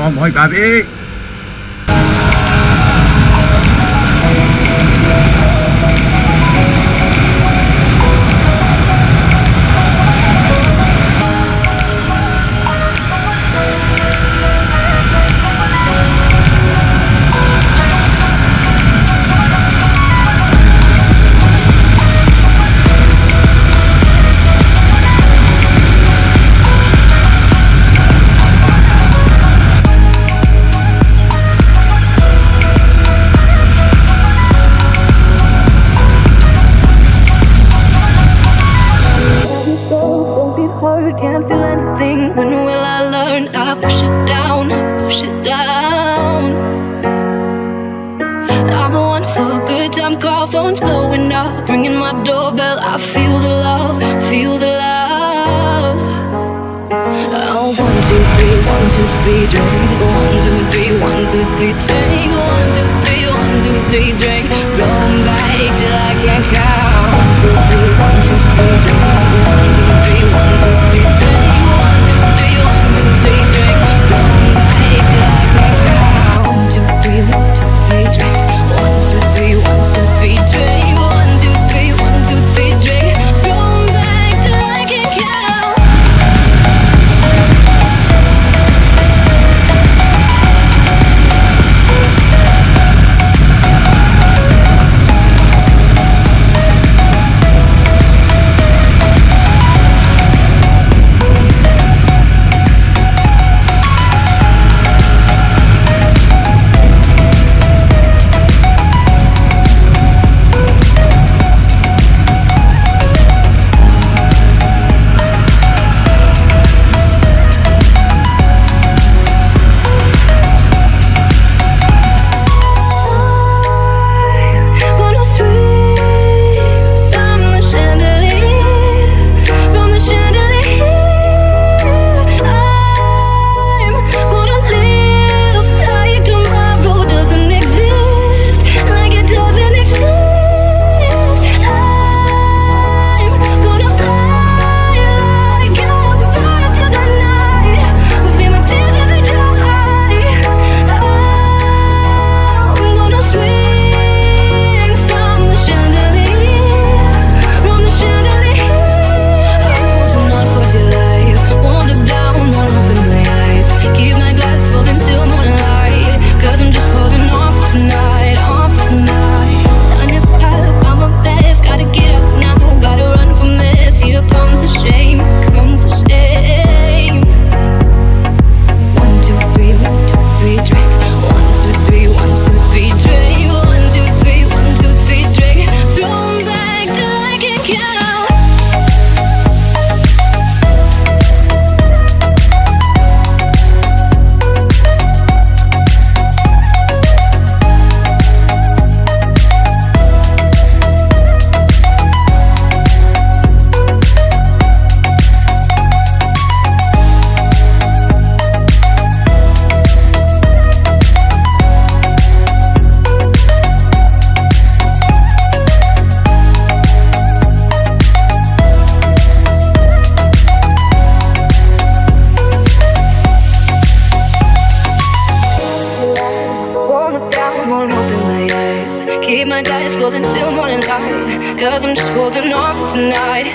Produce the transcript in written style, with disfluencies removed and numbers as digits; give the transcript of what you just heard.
可唔可以快啲？Can't feel anything. When will I learn? I push it down, push it down. I'm the one for a good time call, phone's blowing up, ringing my doorbell. I feel the love, feel the love. Oh, 1, 2, 3, 1, 2, 3, drink. 1, 2, 3, 1, 2, 3, drink. 1, 2, 3, 1, 2, 3, drink. From back till I can't count. 1, 2, 3, 1, 2, 3, drink. 1, 2, 3, 1, 2, 3, drink. 1, 2, 3, 1, 2, 3, drink. From back till I can't count. 1, 2, 3, 1, 2, 3, drink. 1, 2, 3, 1, 2, 3, drink. 1, 2, 3, 1, 2, 3, drink. From back till I can't count. Keep my dice full until morning light, 'cause I'm just holding off tonight.